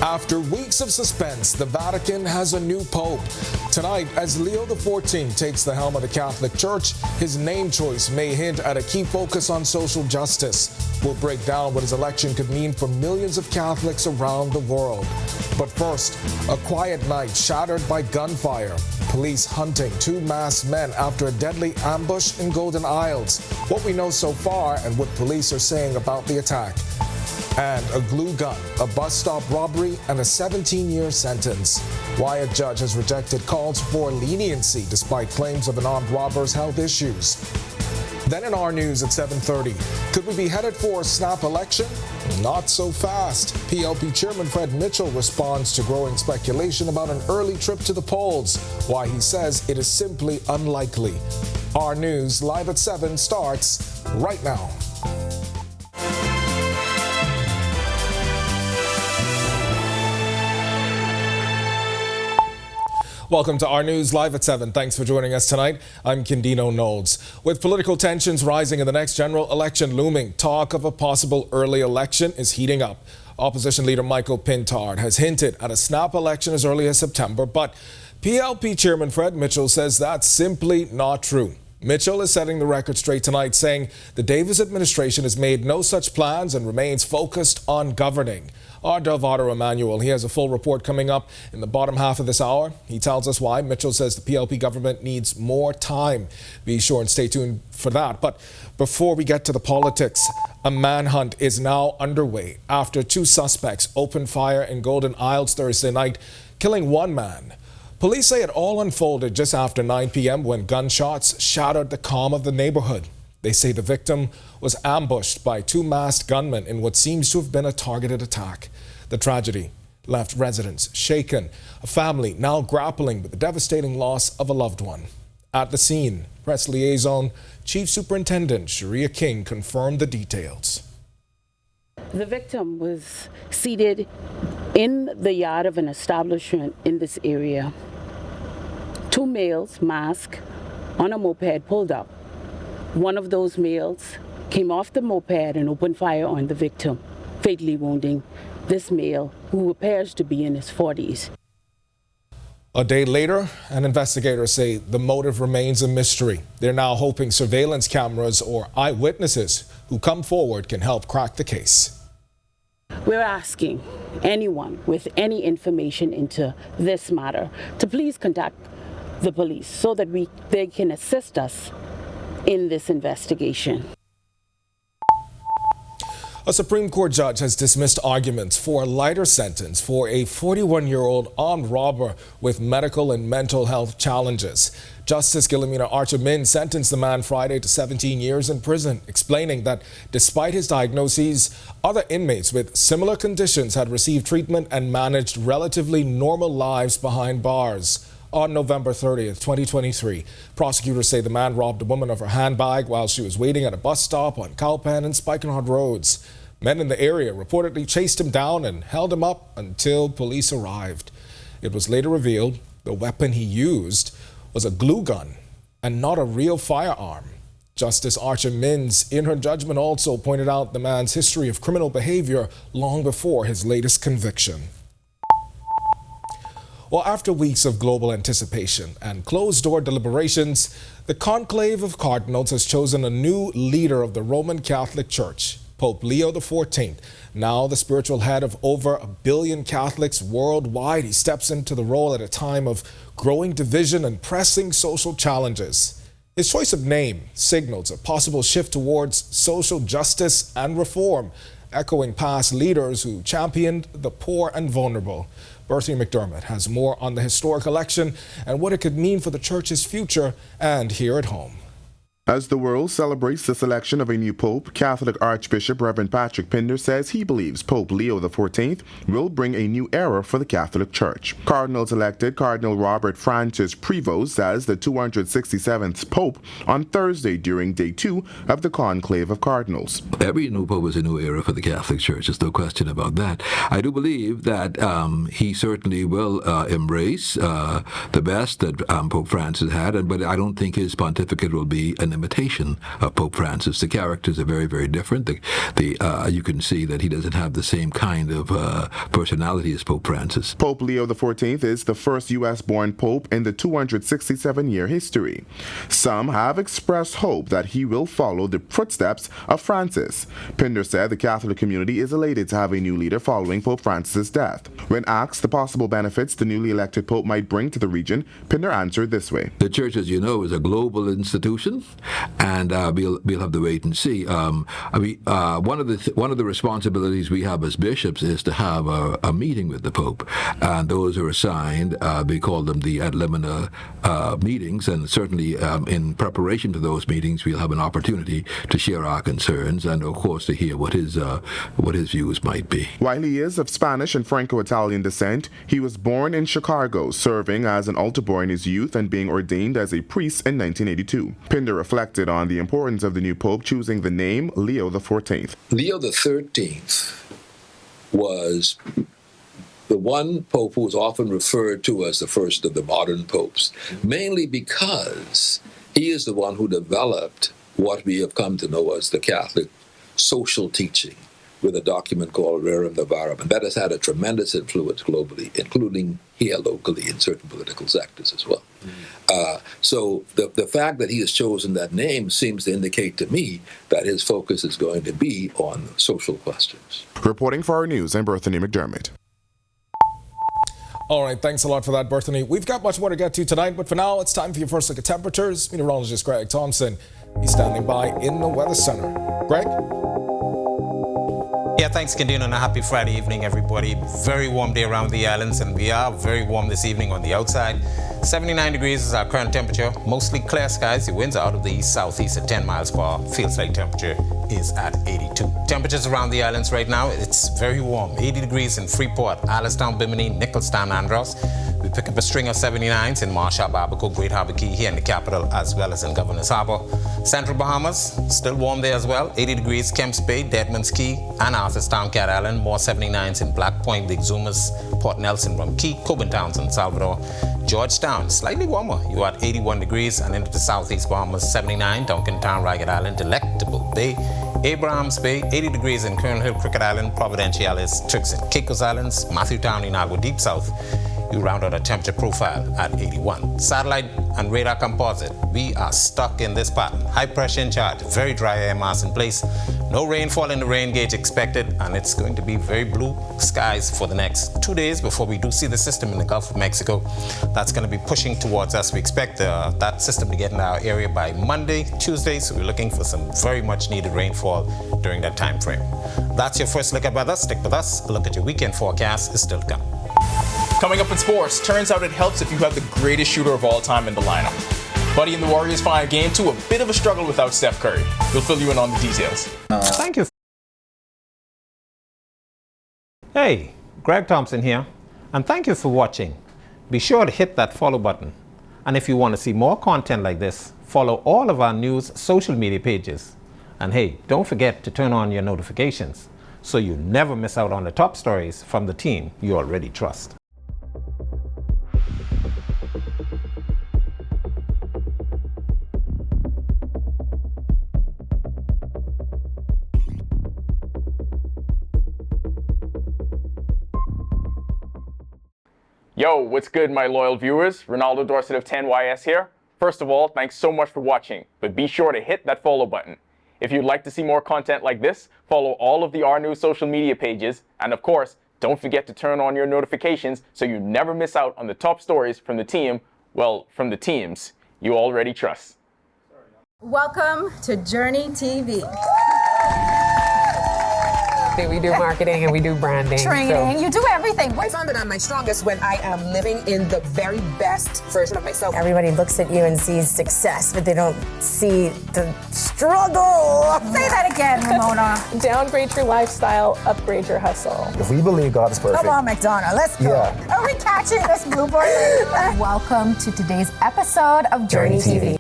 After weeks of suspense, the Vatican has a new pope. Tonight, as Leo XIV takes the helm of the Catholic Church, his name choice may hint at a key focus on social justice. We'll break down what his election could mean for millions of Catholics around the world. But first, a quiet night shattered by gunfire. Police hunting two masked men after a deadly ambush in Golden Isles. What we know so far and what police are saying about the attack. And a glue gun, a bus stop robbery, and a 17-year sentence. Why a judge has rejected calls for leniency despite claims of an armed robber's health issues. Then in our news at 7:30, could we be headed for a snap election? Not so fast. PLP Chairman Fred Mitchell responds to growing speculation about an early trip to the polls, why he says it is simply unlikely. Our news live at 7 starts right now. Welcome to our news live at 7. Thanks for joining us tonight. I'm Kindino Knowles. With political tensions rising in the next general election looming, talk of a possible early election is heating up. Opposition leader Michael Pintard has hinted at a snap election as early as September, but PLP Chairman Fred Mitchell says that's simply not true. Mitchell is setting the record straight tonight, saying the Davis administration has made no such plans and remains focused on governing. Our Delvado Emmanuel, he has a full report coming up in the bottom half of this hour. He tells us why Mitchell says the PLP government needs more time. Be sure and stay tuned for that. But before we get to the politics, a manhunt is now underway after two suspects opened fire in Golden Isles Thursday night, killing one man. Police say it all unfolded just after 9 p.m. when gunshots shattered the calm of the neighborhood. They say the victim was ambushed by two masked gunmen in what seems to have been a targeted attack. The tragedy left residents shaken, a family now grappling with the devastating loss of a loved one. At the scene, press liaison Chief Superintendent Sharia King confirmed the details. The victim was seated in the yard of an establishment in this area. Two males, masked, on a moped pulled up. One of those males came off the moped and opened fire on the victim, fatally wounding this male, who appears to be in his 40s. A day later, and investigators say the motive remains a mystery. They're now hoping surveillance cameras or eyewitnesses who come forward can help crack the case. We're asking anyone with any information into this matter to please contact the police so that they can assist us in this investigation. A Supreme Court judge has dismissed arguments for a lighter sentence for a 41-year-old armed robber with medical and mental health challenges. Justice Gilomena Archer-Min sentenced the man Friday to 17 years in prison, explaining that despite his diagnoses, other inmates with similar conditions had received treatment and managed relatively normal lives behind bars. On November 30th, 2023, prosecutors say the man robbed a woman of her handbag while she was waiting at a bus stop on Cowpen and Spikenard Roads. Men in the area reportedly chased him down and held him up until police arrived. It was later revealed the weapon he used was a glue gun and not a real firearm. Justice Archer-Mins, in her judgment, also pointed out the man's history of criminal behavior long before his latest conviction. Well, after weeks of global anticipation and closed-door deliberations, the Conclave of Cardinals has chosen a new leader of the Roman Catholic Church, Pope Leo XIV. Now the spiritual head of over 1 billion Catholics worldwide, he steps into the role at a time of growing division and pressing social challenges. His choice of name signals a possible shift towards social justice and reform, echoing past leaders who championed the poor and vulnerable. Bertie McDermott has more on the historic election and what it could mean for the church's future and here at home. As the world celebrates the selection of a new pope, Catholic Archbishop Reverend Patrick Pinder says he believes Pope Leo XIV will bring a new era for the Catholic Church. Cardinals elected Cardinal Robert Francis Prevost as the 267th Pope on Thursday during day 2 of the Conclave of Cardinals. Every new pope is a new era for the Catholic Church. There's no question about that. I do believe that he certainly will embrace the best that Pope Francis had, but I don't think his pontificate will be an imitation of Pope Francis. The characters are very, very different. You can see that he doesn't have the same kind of personality as Pope Francis. Pope Leo XIV is the first U.S.-born pope in the 267-year history. Some have expressed hope that he will follow the footsteps of Francis. Pinder said the Catholic community is elated to have a new leader following Pope Francis' death. When asked the possible benefits the newly elected pope might bring to the region, Pinder answered this way. The church, as you know, is a global institution, and we'll have to wait and see. One of the responsibilities we have as bishops is to have a meeting with the Pope, and those are assigned. We call them the ad limina meetings, and certainly in preparation for those meetings, we'll have an opportunity to share our concerns and, of course, to hear what his views might be. While he is of Spanish and Franco-Italian descent, he was born in Chicago, serving as an altar boy in his youth and being ordained as a priest in 1982. Pinder reflected on the importance of the new pope choosing the name Leo XIV. Leo XIII was the one pope who was often referred to as the first of the modern popes, mainly because he is the one who developed what we have come to know as the Catholic social teaching, with a document called Rerum Novarum, and that has had a tremendous influence globally, including here locally in certain political sectors as well. So the fact that he has chosen that name seems to indicate to me that his focus is going to be on social questions. Reporting for Our News, I'm Berthany McDermott. All right, thanks a lot for that, Berthany. We've got much more to get to tonight, but for now, it's time for your first look at temperatures. Meteorologist Greg Thompson, he's standing by in the Weather Center. Greg? Yeah, thanks, Candino, and a happy Friday evening, everybody. Very warm day around the islands, and we are very warm this evening on the outside. 79 degrees is our current temperature. Mostly clear skies. The winds are out of the east-southeast at 10 miles per hour. Feels like temperature is at 82. Temperatures around the islands right now, it's very warm. 80 degrees in Freeport, Alistown, Bimini, Nicholstown, Andros. We pick up a string of 79s in Marshall, Barbacoa, Great Harbor Key here in the capital, as well as in Governor's Harbor. Central Bahamas, still warm there as well. 80 degrees, Kemps Bay, Deadman's Key, and Arthurstown, Cat Island. More 79s in Black Point, Big Zumas, Port Nelson, Rum Key, Coburn Town, San Salvador. Georgetown, slightly warmer. You're at 81 degrees, and into the southeast Bahamas, 79. Duncan Town, Ragged Island, Delectable Bay. Abrahams Bay, 80 degrees in Colonel Hill, Cricket Island, Providenciales, Tricks and Caicos Islands, Matthewtown, Inagua, Deep South. You round out a temperature profile at 81. Satellite and radar composite. We are stuck in this pattern. High pressure in charge, very dry air mass in place. No rainfall in the rain gauge expected, and it's going to be very blue skies for the next 2 days before we do see the system in the Gulf of Mexico. That's going to be pushing towards us. We expect that system to get in our area by Monday, Tuesday, so we're looking for some very much needed rainfall during that time frame. That's your first look at weather. Stick with us. A look at your weekend forecast is still to come. Coming up in sports, turns out it helps if you have the greatest shooter of all time in the lineup. Buddy and the Warriors find Game 2 a bit of a struggle without Steph Curry. We'll fill you in on the details. Thank you. Hey, Greg Thompson here, and thank you for watching. Be sure to hit that follow button. And if you want to see more content like this, follow all of our news social media pages. And hey, don't forget to turn on your notifications so you never miss out on the top stories from the team you already trust. Yo, what's good, my loyal viewers? Ronaldo Dorset of 10YS here. First of all, thanks so much for watching, but be sure to hit that follow button. If you'd like to see more content like this, follow all of the Our News social media pages, and of course, don't forget to turn on your notifications so you never miss out on the top stories from the team, well, from the teams you already trust. Welcome to Journey TV. We do marketing and we do branding. Training, you do everything. I found that I'm my strongest when I am living in the very best version of myself. Everybody looks at you and sees success, but they don't see the struggle. Say that again, Ramona. Downgrade your lifestyle, upgrade your hustle. If we believe God is perfect. Come on, McDonough, let's go. Yeah. Are we catching this blooper? Welcome to today's episode of Journey TV.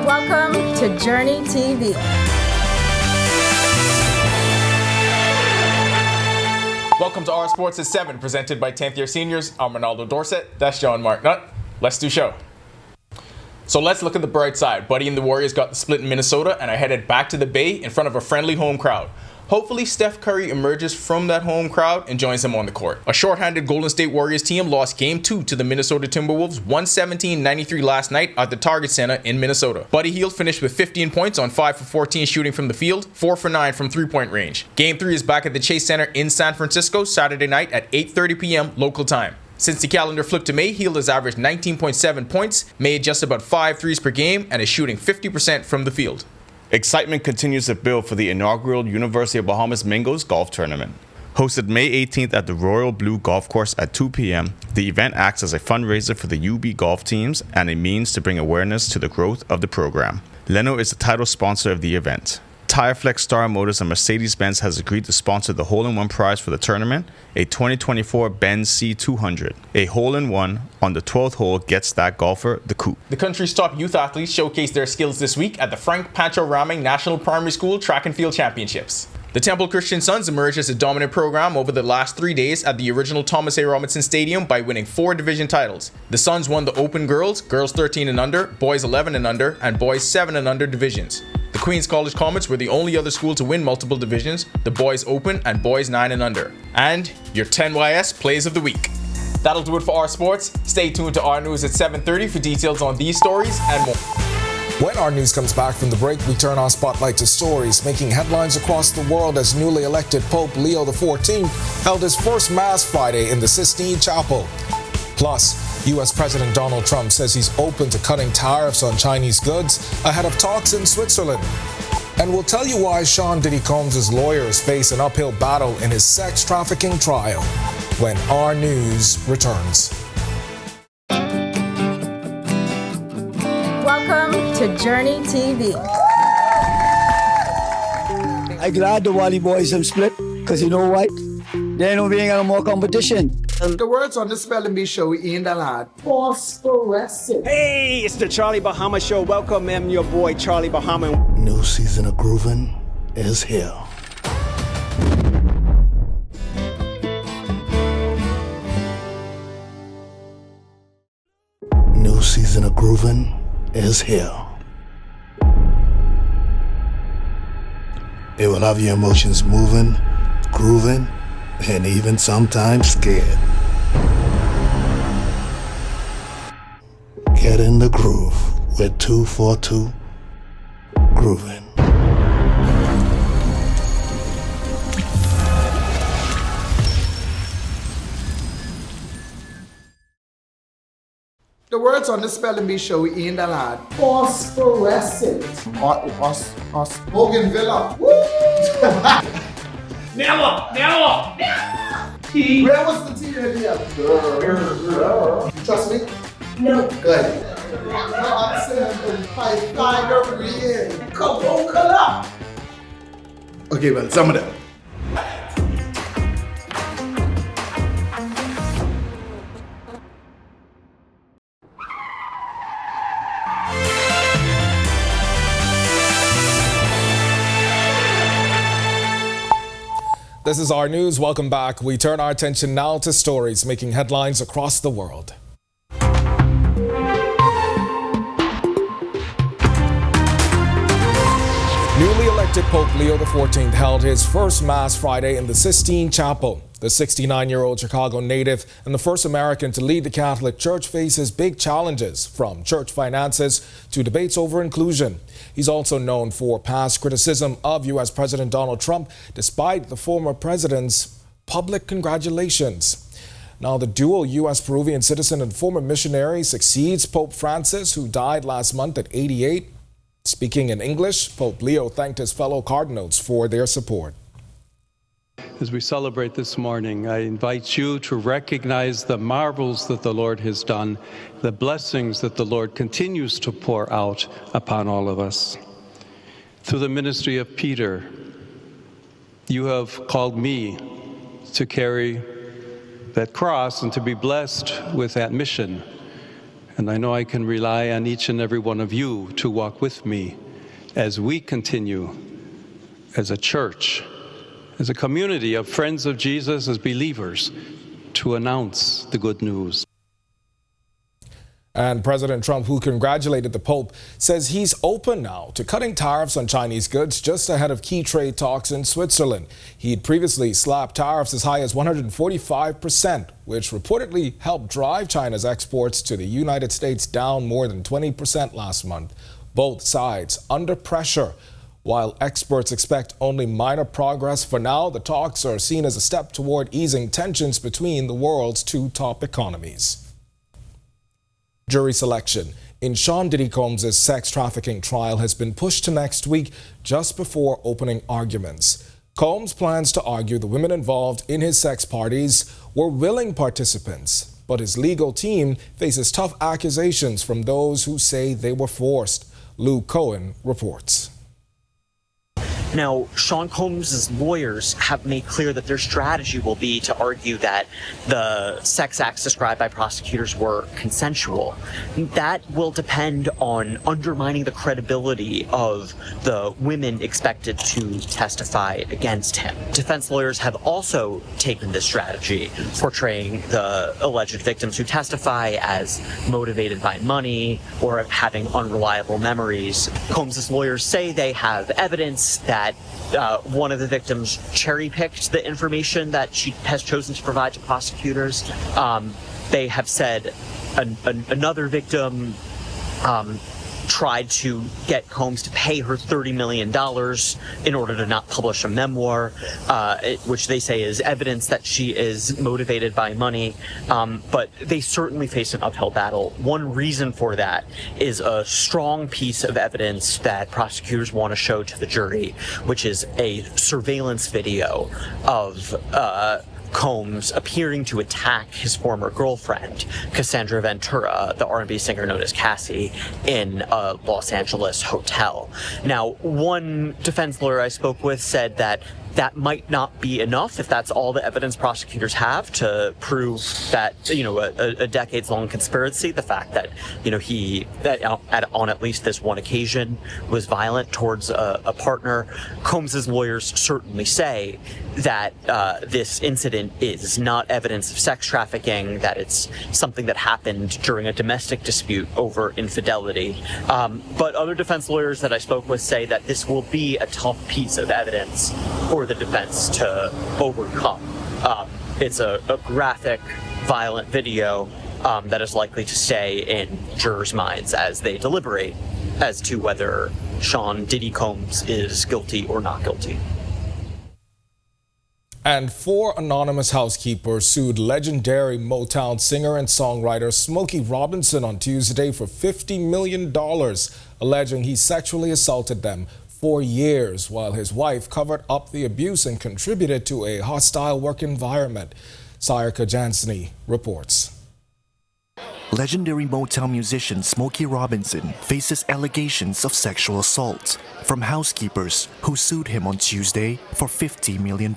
Welcome to Journey TV. Welcome to Our Sports at 7, presented by 10th Year Seniors. I'm Ronaldo Dorset. That's John Marknut. let's do show. So let's look at the bright side. Buddy and the Warriors got the split in Minnesota and are headed back to the Bay in front of a friendly home crowd. Hopefully, Steph Curry emerges from that home crowd and joins them on the court. A shorthanded Golden State Warriors team lost Game 2 to the Minnesota Timberwolves 117-93 last night at the Target Center in Minnesota. Buddy Hield finished with 15 points on 5 for 14 shooting from the field, 4 for 9 from three-point range. Game 3 is back at the Chase Center in San Francisco Saturday night at 8:30 p.m. local time. Since the calendar flipped to May, Hield has averaged 19.7 points, made just about 5 threes per game, and is shooting 50% from the field. Excitement continues to build for the inaugural University of Bahamas Mingos Golf Tournament. Hosted May 18th at the Royal Blue Golf Course at 2 p.m., the event acts as a fundraiser for the UB golf teams and a means to bring awareness to the growth of the program. Leno is the title sponsor of the event. Tireflex Star Motors and Mercedes-Benz has agreed to sponsor the hole-in-one prize for the tournament, a 2024 Benz C200. A hole-in-one on the 12th hole gets that golfer the coupe. The country's top youth athletes showcased their skills this week at the Frank Pancho Raming National Primary School Track and Field Championships. The Temple Christian Sons emerged as a dominant program over the last 3 days at the original Thomas A. Robinson Stadium by winning 4 division titles. The Sons won the Open Girls, Girls 13 and Under, Boys 11 and Under, and Boys 7 and Under divisions. The Queens College Comets were the only other school to win multiple divisions, the Boys Open and Boys 9 and Under. And your 10YS Plays of the Week. That'll do it for our sports. Stay tuned to Our News at 7:30 for details on these stories and more. When our news comes back from the break, we turn our spotlight to stories making headlines across the world as newly elected Pope Leo XIV held his first Mass Friday in the Sistine Chapel. Plus, U.S. President Donald Trump says he's open to cutting tariffs on Chinese goods ahead of talks in Switzerland. And we'll tell you why Sean Diddy Combs' lawyers face an uphill battle in his sex trafficking trial when Our News returns. Welcome to Journey TV. I'm glad the Wally boys have split, because you know what? They know we ain't got no more competition. The words on the Spelling Bee show in the lot. Phosphorescent. Hey, it's the Charlie Bahama Show. Welcome, I'm your boy, Charlie Bahama. New season of groovin' is here. New season of groovin' is here. It will have your emotions moving, grooving, and even sometimes scared. Get in the groove with 242 Groovin'. The words on the Spelling Bee show in the lot. Phosphorescent. Bougainvillea. Never. T. Where was the T in here? You trust me? No. Good. No, I'm saying find over here. Come on, cut up. Okay, well, some of them. This is Our News. Welcome back. We turn our attention now to stories making headlines across the world. Newly elected Pope Leo XIV held his first Mass Friday in the Sistine Chapel. The 69-year-old Chicago native and the first American to lead the Catholic Church faces big challenges, from church finances to debates over inclusion. He's also known for past criticism of U.S. President Donald Trump, despite the former president's public congratulations. Now, the dual U.S. Peruvian citizen and former missionary succeeds Pope Francis, who died last month at 88. Speaking in English, Pope Leo thanked his fellow cardinals for their support. As we celebrate this morning, I invite you to recognize the marvels that the Lord has done, the blessings that the Lord continues to pour out upon all of us. Through the ministry of Peter, you have called me to carry that cross and to be blessed with that mission. And I know I can rely on each and every one of you to walk with me as we continue as a church, as a community of friends of Jesus, as believers, to announce the good news. And President Trump, who congratulated the Pope, says he's open now to cutting tariffs on Chinese goods just ahead of key trade talks in Switzerland. He'd previously slapped tariffs as high as 145%, which reportedly helped drive China's exports to the United States down more than 20% last month. Both sides under pressure. While experts expect only minor progress for now, the talks are seen as a step toward easing tensions between the world's two top economies. Jury selection in Sean Diddy Combs' sex trafficking trial has been pushed to next week just before opening arguments. Combs plans to argue the women involved in his sex parties were willing participants, but his legal team faces tough accusations from those who say they were forced. Lou Cohen reports. Now, Sean Combs' lawyers have made clear that their strategy will be to argue that the sex acts described by prosecutors were consensual. That will depend on undermining the credibility of the women expected to testify against him. Defense lawyers have also taken this strategy, portraying the alleged victims who testify as motivated by money or having unreliable memories. Combs' lawyers say they have evidence that one of the victims cherry-picked the information that she has chosen to provide to prosecutors. They have said another victim tried to get Combs to pay her $30 million in order to not publish a memoir, which they say is evidence that she is motivated by money. But they certainly face an uphill battle. One reason for that is a strong piece of evidence that prosecutors want to show to the jury, which is a surveillance video of Combs appearing to attack his former girlfriend, Cassandra Ventura, the R&B singer known as Cassie, in a Los Angeles hotel. Now, one defense lawyer I spoke with said that that might not be enough if that's all the evidence prosecutors have to prove that, a decades-long conspiracy. The fact that, on at least this one occasion was violent towards a partner. Combs's lawyers certainly say that this incident is not evidence of sex trafficking, that it's something that happened during a domestic dispute over infidelity. But other defense lawyers that I spoke with say that this will be a tough piece of evidence for the defense to overcome. It's a graphic, violent video that is likely to stay in jurors' minds as they deliberate as to whether Sean Diddy Combs is guilty or not guilty. And 4 anonymous housekeepers sued legendary Motown singer and songwriter Smokey Robinson on Tuesday for $50 million, alleging he sexually assaulted them for years while his wife covered up the abuse and contributed to a hostile work environment. Sayaka Jansny reports. Legendary Motown musician Smokey Robinson faces allegations of sexual assault from housekeepers who sued him on Tuesday for $50 million.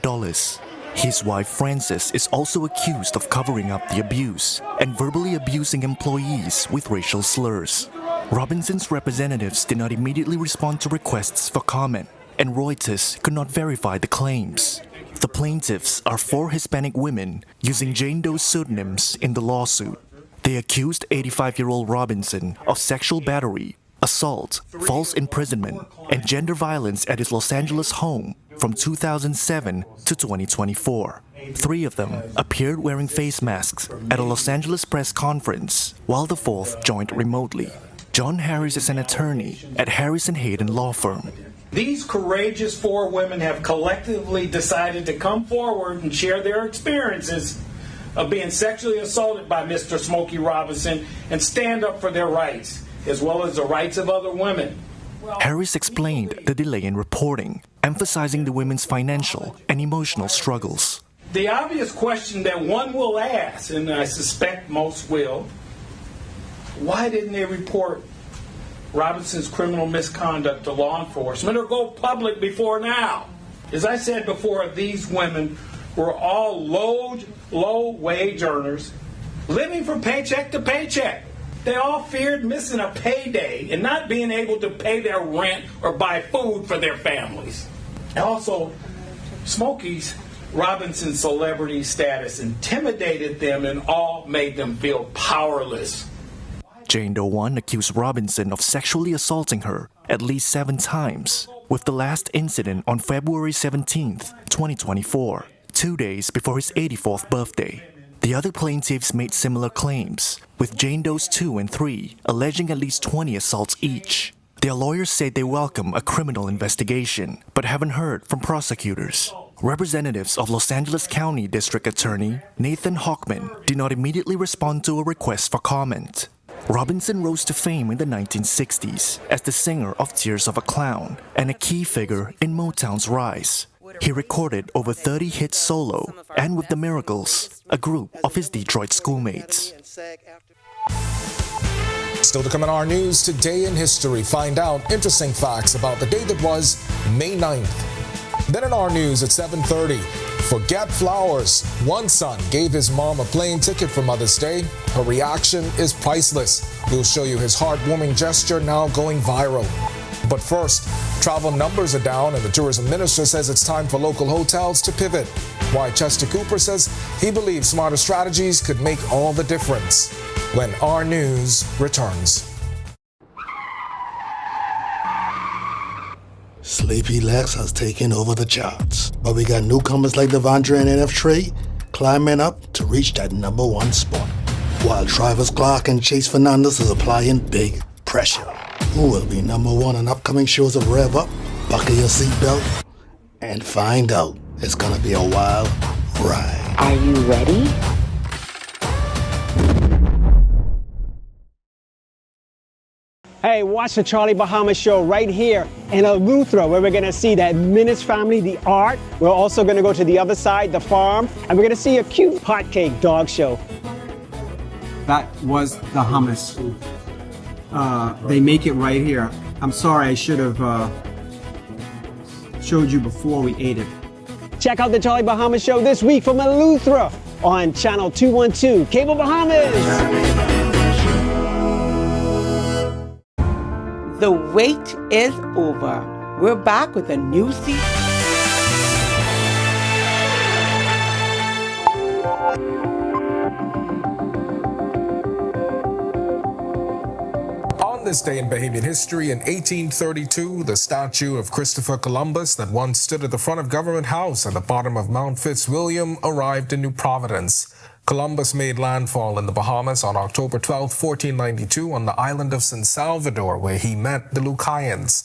His wife Frances is also accused of covering up the abuse and verbally abusing employees with racial slurs. Robinson's representatives did not immediately respond to requests for comment, and Reuters could not verify the claims. The plaintiffs are 4 Hispanic women using Jane Doe pseudonyms in the lawsuit. They accused 85-year-old Robinson of sexual battery, assault, false imprisonment, and gender violence at his Los Angeles home from 2007 to 2024. 3 of them appeared wearing face masks at a Los Angeles press conference, while the 4th joined remotely. John Harris is an attorney at Harris & Hayden Law Firm. These courageous 4 women have collectively decided to come forward and share their experiences of being sexually assaulted by Mr. Smokey Robinson and stand up for their rights, as well as the rights of other women. Harris explained the delay in reporting, emphasizing the women's financial and emotional struggles. The obvious question that one will ask, and I suspect most will, why didn't they report Robinson's criminal misconduct to law enforcement or go public before now? As I said before, these women were all low-wage earners living from paycheck to paycheck. They all feared missing a payday and not being able to pay their rent or buy food for their families. And also, Smokey's Robinson celebrity status intimidated them and all made them feel powerless. Jane Doe 1 accused Robinson of sexually assaulting her at least 7 times, with the last incident on February 17, 2024, 2 days before his 84th birthday. The other plaintiffs made similar claims, with Jane Doe's 2 and 3 alleging at least 20 assaults each. Their lawyers said they welcome a criminal investigation, but haven't heard from prosecutors. Representatives of Los Angeles County District Attorney Nathan Hochman did not immediately respond to a request for comment. Robinson rose to fame in the 1960s as the singer of Tears of a Clown and a key figure in Motown's rise. He recorded over 30 hits solo and with The Miracles, a group of his Detroit schoolmates. Still to come in our news, today in history, find out interesting facts about the day that was May 9th. Then in our news at 7:30, forget flowers. One son gave his mom a plane ticket for Mother's Day. Her reaction is priceless. We'll show you his heartwarming gesture now going viral. But first, travel numbers are down and the tourism minister says it's time for local hotels to pivot. Why Chester Cooper says he believes smarter strategies could make all the difference. When Our News returns. Sleepy Lex has taken over the charts, but we got newcomers like Devondre and NF Trey climbing up to reach that #1 spot, while Travis Clark and Chase Fernandez is applying big pressure. Who will be #1 on upcoming shows of Rev Up? Buckle your seatbelt and find out. It's gonna be a wild ride. Are you ready? Hey, watch the Charlie Bahamas show right here in Eleuthera, where we're gonna see that Minutes family, the art. We're also gonna go to the other side, the farm, and we're gonna see a cute hot cake dog show. That was the hummus. They make it right here. I'm sorry, I should have showed you before we ate it. Check out the Charlie Bahamas show this week from Eleuthera on Channel 212, Cable Bahamas. The wait is over. We're back with a new season. On this day in Bahamian history, in 1832, the statue of Christopher Columbus that once stood at the front of Government House at the bottom of Mount Fitzwilliam arrived in New Providence. Columbus made landfall in the Bahamas on October 12, 1492, on the island of San Salvador, where he met the Lucayans.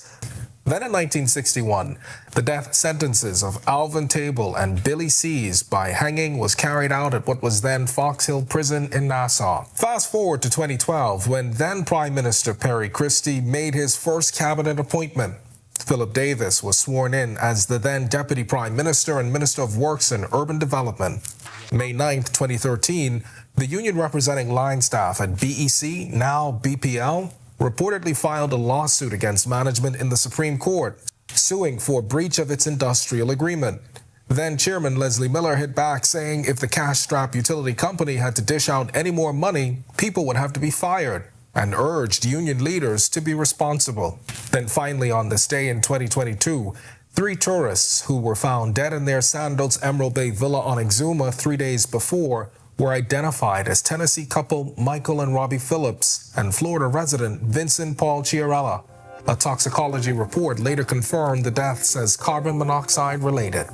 Then in 1961, the death sentences of Alvin Table and Billy Seas by hanging was carried out at what was then Fox Hill Prison in Nassau. Fast forward to 2012, when then Prime Minister Perry Christie made his first cabinet appointment. Philip Davis was sworn in as the then Deputy Prime Minister and Minister of Works and Urban Development. May 9, 2013, the union representing line staff at BEC, now BPL, reportedly filed a lawsuit against management in the Supreme Court, suing for breach of its industrial agreement. Then Chairman Leslie Miller hit back, saying if the cash-strapped utility company had to dish out any more money, people would have to be fired, and urged union leaders to be responsible. Then finally, on this day in 2022, 3 tourists who were found dead in their Sandals Emerald Bay villa on Exuma 3 days before were identified as Tennessee couple Michael and Robbie Phillips and Florida resident Vincent Paul Chiarella. A toxicology report later confirmed the deaths as carbon monoxide related.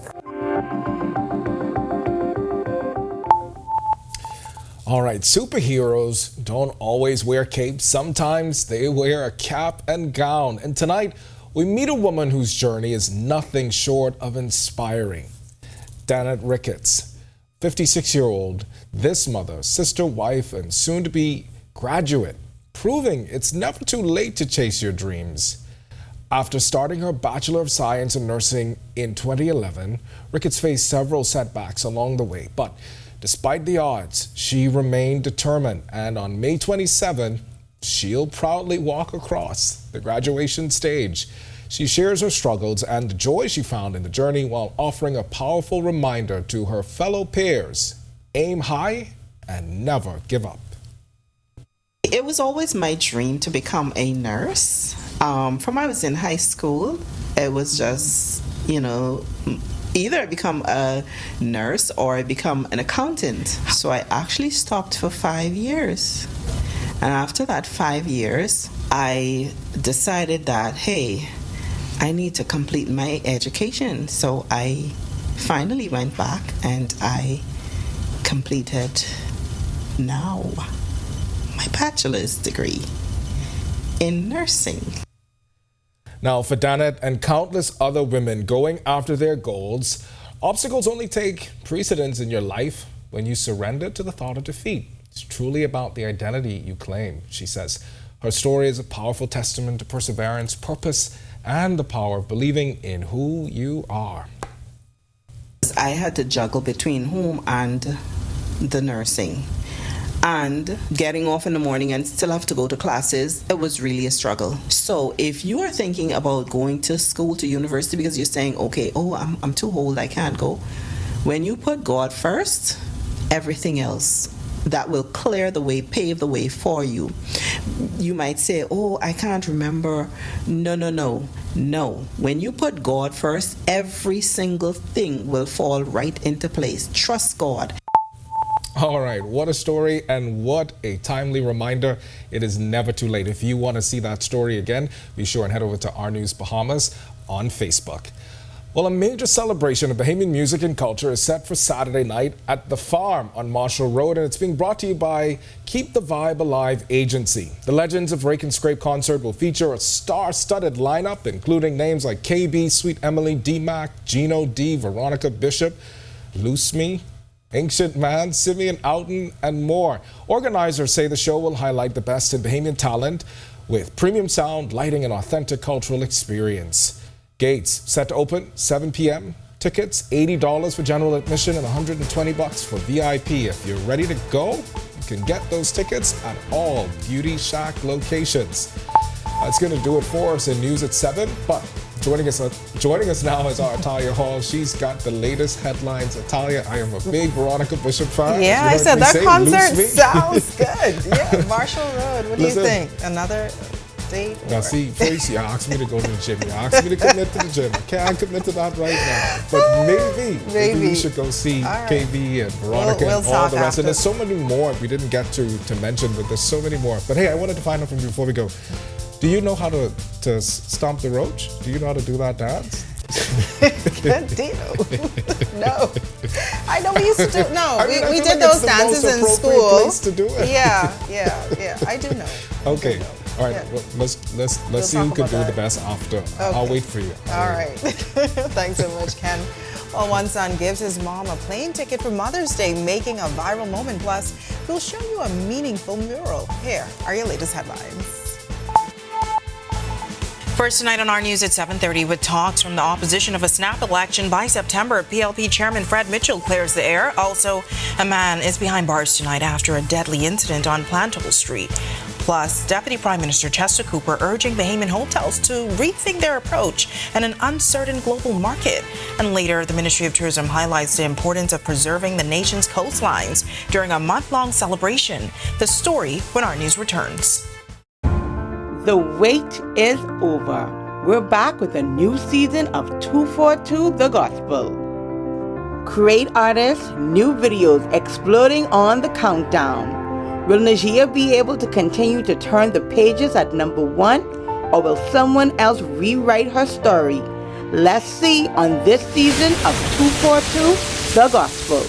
All right, superheroes don't always wear capes. Sometimes they wear a cap and gown. And tonight, we meet a woman whose journey is nothing short of inspiring. Danette Ricketts, 56-year-old, this mother, sister, wife, and soon-to-be graduate, proving it's never too late to chase your dreams. After starting her Bachelor of Science in Nursing in 2011, Ricketts faced several setbacks along the way, but despite the odds, she remained determined, and on May 27, she'll proudly walk across the graduation stage. She shares her struggles and the joy she found in the journey while offering a powerful reminder to her fellow peers: aim high and never give up. It was always my dream to become a nurse. From when I was in high school, it was just, either I become a nurse or I become an accountant. So I actually stopped for 5 years. And after that 5 years, I decided that, hey, I need to complete my education. So I finally went back and I completed now my bachelor's degree in nursing. Now, for Danette and countless other women going after their goals, obstacles only take precedence in your life when you surrender to the thought of defeat. It's truly about the identity you claim, she says. Her story is a powerful testament to perseverance, purpose, and the power of believing in who you are. I had to juggle between home and the nursing, and getting off in the morning and still have to go to classes. It was really a struggle. So if you are thinking about going to school, to university, because you're saying, okay, I'm too old, I can't go. When you put God first, everything else that will clear the way, pave the way for you. You might say, I can't remember. No. When you put God first, every single thing will fall right into place. Trust God. All right, what a story and what a timely reminder. It is never too late. If you want to see that story again, be sure and head over to Our News Bahamas on Facebook. Well, a major celebration of Bahamian music and culture is set for Saturday night at The Farm on Marshall Road, and it's being brought to you by Keep the Vibe Alive Agency. The Legends of Rake and Scrape concert will feature a star-studded lineup, including names like KB, Sweet Emily, D-Mac, Gino D, Veronica Bishop, Loose Me, Ancient Man, Simeon Outen, and more. Organizers say the show will highlight the best in Bahamian talent with premium sound, lighting, and authentic cultural experience. Gates set to open 7 p.m. Tickets $80 for general admission and $120 for VIP. If you're ready to go, you can get those tickets at all Beauty Shack locations. That's going to do it for us in News at 7, but joining us now is our Atalia Hall. She's got the latest headlines. Atalia, I am a big Veronica Bishop fan. Yeah, I said that concert sounds good. Yeah, Marshall Road. What do you think? Another date? Now, see, first you asked me to go to the gym. You asked me to commit to the gym. I can't commit to that right now. But maybe we should go see KB and Veronica and all the rest. And there's so many more we didn't get to mention, but there's so many more. But hey, I wanted to find out from you before we go. Do you know how to stomp the roach? Do you know how to do that dance? Good deal. No. I know we used to do, no, we did those dances in school. Place to do it. Yeah. I do know. Okay. All right. Well, let's see who can do the best after. Okay. I'll wait for you. All right. Thanks so much, Ken. Well, one son gives his mom a plane ticket for Mother's Day, making a viral moment. Plus, we'll show you a meaningful mural. Here are your latest headlines. First tonight on Our News at 7:30 with talks from the opposition of a snap election by September. PLP Chairman Fred Mitchell clears the air. Also, a man is behind bars tonight after a deadly incident on Plantoul Street. Plus, Deputy Prime Minister Chester Cooper urging Bahamian hotels to rethink their approach in an uncertain global market. And later, the Ministry of Tourism highlights the importance of preserving the nation's coastlines during a month-long celebration. The story when Our News returns. The wait is over. We're back with a new season of 242 The Gospel. Great artists, new videos exploding on the countdown. Will Najia be able to continue to turn the pages at #1, or will someone else rewrite her story? Let's see on this season of 242 The Gospel.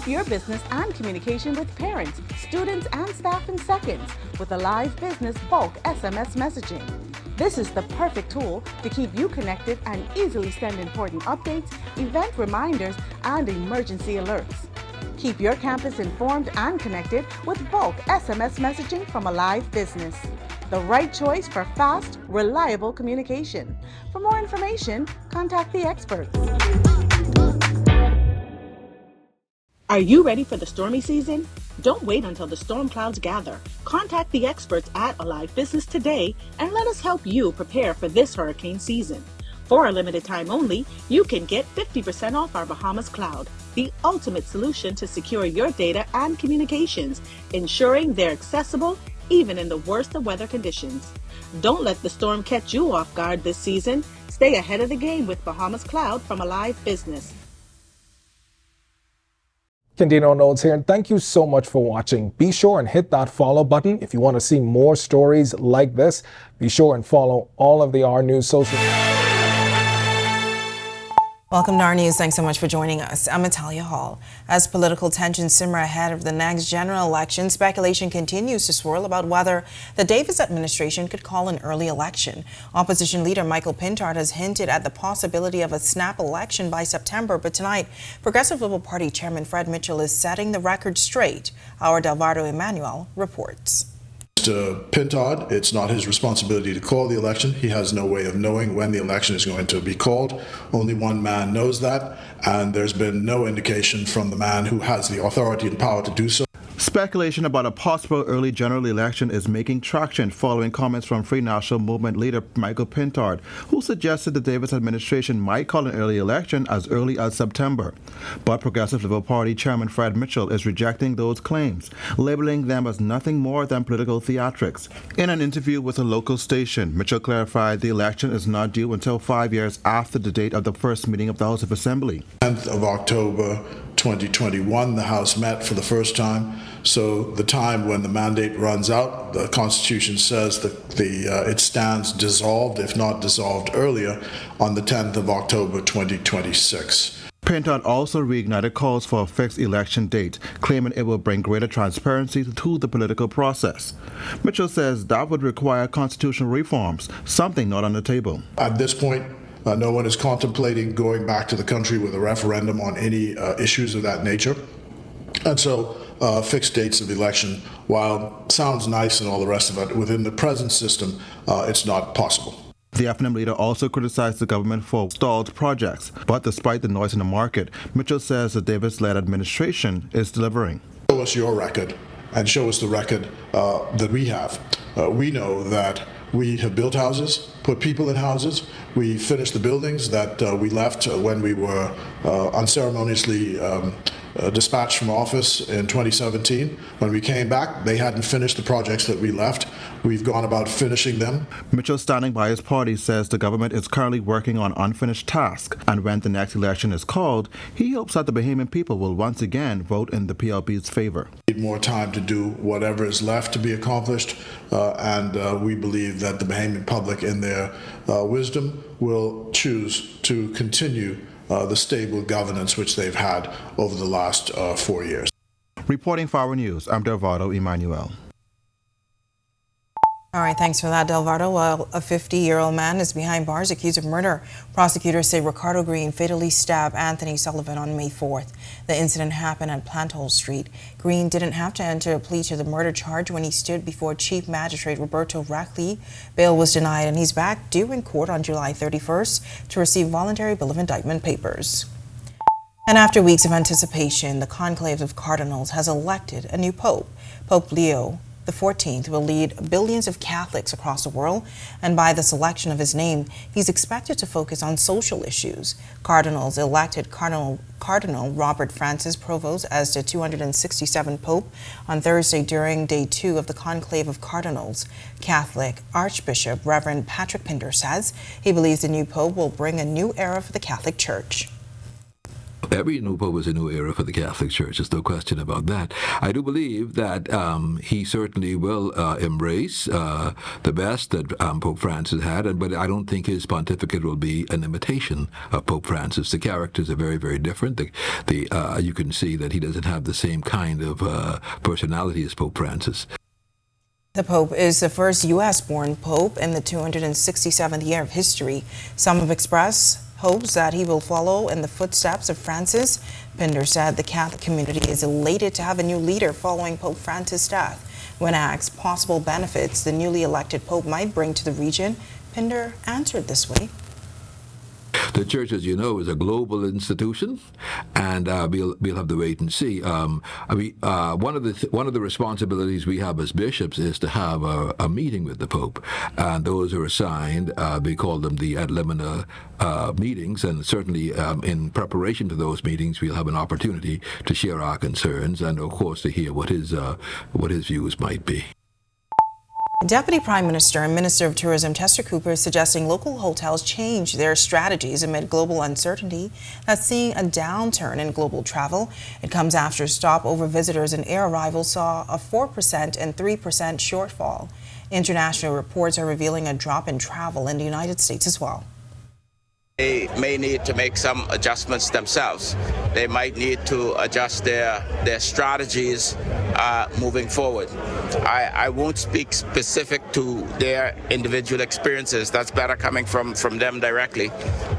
Your business and communication with parents, students, and staff in seconds with a live business bulk SMS messaging. This is the perfect tool to keep you connected and easily send important updates, event reminders, and emergency alerts. Keep your campus informed and connected with bulk SMS messaging from a live business. The right choice for fast, reliable communication. For more information, contact the experts. Are you ready for the stormy season? Don't wait until the storm clouds gather. Contact the experts at Alive Business today and let us help you prepare for this hurricane season. For a limited time only, you can get 50% off our Bahamas Cloud, the ultimate solution to secure your data and communications, ensuring they're accessible even in the worst of weather conditions. Don't let the storm catch you off guard this season. Stay ahead of the game with Bahamas Cloud from Alive Business. Candino Notes here, and thank you so much for watching. Be sure and hit that follow button if you want to see more stories like this. Be sure and follow all of the Our News social. Welcome to Our News. Thanks so much for joining us. I'm Natalia Hall. As political tensions simmer ahead of the next general election, speculation continues to swirl about whether the Davis administration could call an early election. Opposition leader Michael Pintard has hinted at the possibility of a snap election by September, but tonight, Progressive Liberal Party Chairman Fred Mitchell is setting the record straight. Our Delvardo Emmanuel reports. Mr. Pintard, it's not his responsibility to call the election. He has no way of knowing when the election is going to be called. Only one man knows that, and there's been no indication from the man who has the authority and power to do so. Speculation about a possible early general election is making traction following comments from Free National Movement leader Michael Pintard, who suggested the Davis administration might call an early election as early as September. But Progressive Liberal Party Chairman Fred Mitchell is rejecting those claims, labeling them as nothing more than political theatrics. In an interview with a local station, Mitchell clarified the election is not due until 5 years after the date of the first meeting of the House of Assembly. 10th of October 2021, the House met for the first time. So the time when the mandate runs out, the Constitution says that it stands dissolved, if not dissolved earlier, on the 10th of October 2026. Pintard also reignited calls for a fixed election date, claiming it will bring greater transparency to the political process. Mitchell says that would require constitutional reforms, something not on the table. At this point, no one is contemplating going back to the country with a referendum on any issues of that nature. And so fixed dates of election, while sounds nice and all the rest of it, within the present system, it's not possible. The FNM leader also criticized the government for stalled projects, but despite the noise in the market, Mitchell says the Davis-led administration is delivering. Show us your record and show us the record that we have. We know that we have built houses, put people in houses. We finished the buildings that we left when we were unceremoniously dispatched from office in 2017. When we came back, they hadn't finished the projects that we left. We've gone about finishing them. Mitchell, standing by his party, says the government is currently working on unfinished tasks, and when the next election is called, he hopes that the Bahamian people will once again vote in the PLP's favor. We need more time to do whatever is left to be accomplished, and we believe that the Bahamian public, in their wisdom, will choose to continue the stable governance which they've had over the last 4 years. Reporting for Our News, I'm Delvardo Emmanuel. All right, thanks for that, Delvardo. Well, a 50-year-old man is behind bars accused of murder. Prosecutors say Ricardo Green fatally stabbed Anthony Sullivan on May 4th. The incident happened at Planthole Street. Green didn't have to enter a plea to the murder charge when he stood before Chief Magistrate Roberto Rackley. Bail was denied, and he's back due in court on July 31st to receive voluntary bill of indictment papers. And after weeks of anticipation, the Conclave of Cardinals has elected a new pope. Pope Leo the 14th will lead billions of Catholics across the world, and by the selection of his name, he's expected to focus on social issues. Cardinals elected Cardinal Robert Francis Provost as the 267th Pope on Thursday during day 2 of the Conclave of Cardinals. Catholic Archbishop Reverend Patrick Pinder says he believes the new Pope will bring a new era for the Catholic Church. Every new pope is a new era for the Catholic Church. There's no question about that. I do believe that he certainly will embrace the best that Pope Francis had, but I don't think his pontificate will be an imitation of Pope Francis. The characters are very, very different. You can see that he doesn't have the same kind of personality as Pope Francis. The Pope is the first U.S.-born Pope in the 267th year of history. Some have expressed hopes that he will follow in the footsteps of Francis. Pinder said the Catholic community is elated to have a new leader following Pope Francis' death. When asked possible benefits the newly elected Pope might bring to the region, Pinder answered this way. The church, as you know, is a global institution, and we'll have to wait and see. One of the responsibilities we have as bishops is to have a meeting with the Pope, and those are assigned. We call them the ad limina meetings, and certainly in preparation for those meetings, we'll have an opportunity to share our concerns and, of course, to hear what his views might be. Deputy Prime Minister and Minister of Tourism Chester Cooper is suggesting local hotels change their strategies amid global uncertainty that's seeing a downturn in global travel. It comes after stopover visitors and air arrivals saw a 4% and 3% shortfall. International reports are revealing a drop in travel in the United States as well. They may need to make some adjustments themselves. They might need to adjust their strategies moving forward. I won't speak specific to their individual experiences. That's better coming from them directly.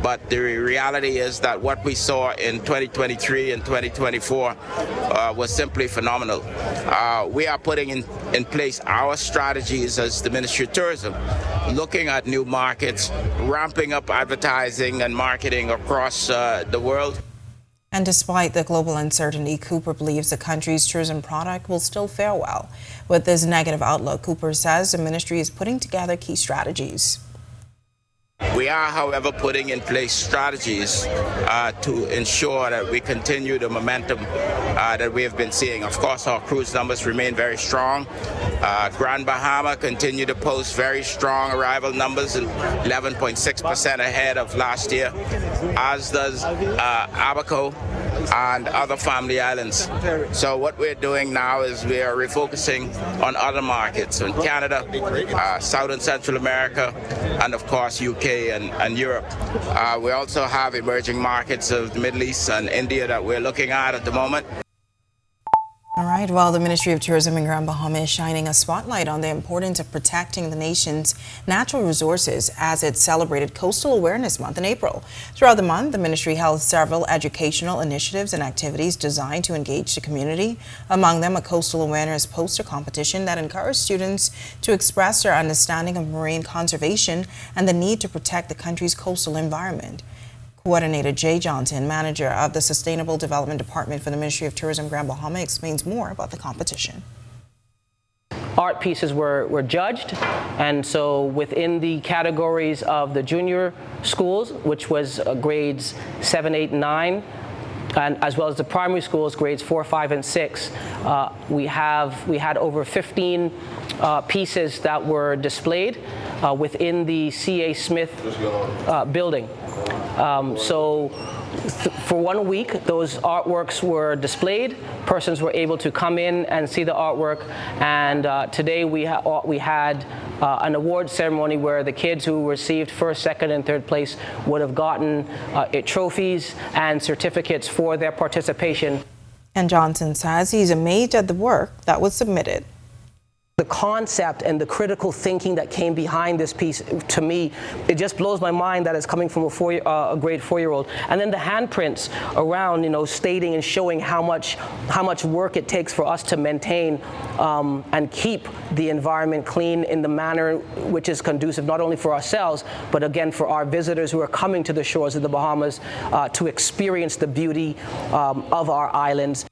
But the reality is that what we saw in 2023 and 2024 was simply phenomenal. We are putting in place our strategies as the Ministry of Tourism, looking at new markets, ramping up advertising and marketing across the world. And despite the global uncertainty, Cooper believes the country's tourism product will still fare well. With this negative outlook, Cooper says the ministry is putting together key strategies. We are, however, putting in place strategies to ensure that we continue the momentum that we have been seeing. Of course, our cruise numbers remain very strong. Grand Bahama continue to post very strong arrival numbers, and 11.6% ahead of last year, as does Abaco and other family islands. So what we're doing now is we are refocusing on other markets in Canada, South and Central America, and of course UK and Europe. We also have emerging markets of the Middle East and India that we're looking at the moment. All right, well, the Ministry of Tourism in Grand Bahama is shining a spotlight on the importance of protecting the nation's natural resources as it celebrated Coastal Awareness Month in April. Throughout the month, the ministry held several educational initiatives and activities designed to engage the community. Among them, a Coastal Awareness poster competition that encouraged students to express their understanding of marine conservation and the need to protect the country's coastal environment. Coordinator Jay Johnson, manager of the Sustainable Development Department for the Ministry of Tourism Grand Bahama, explains more about the competition. Art pieces were judged, and so within the categories of the junior schools, which was grades 7, 8, and 9, and as well as the primary schools, grades 4, 5, and 6, we had over 15 pieces that were displayed within the C.A. Smith building. For 1 week, those artworks were displayed. Persons were able to come in and see the artwork. And today we had an award ceremony where the kids who received first, second, and third place would have gotten trophies and certificates for their participation. And Johnson says he's amazed at the work that was submitted. The concept and the critical thinking that came behind this piece, to me, it just blows my mind that it's coming from a grade 4-year-old. And then the handprints around, stating and showing how much work it takes for us to maintain and keep the environment clean in the manner which is conducive not only for ourselves, but again for our visitors who are coming to the shores of the Bahamas to experience the beauty of our islands.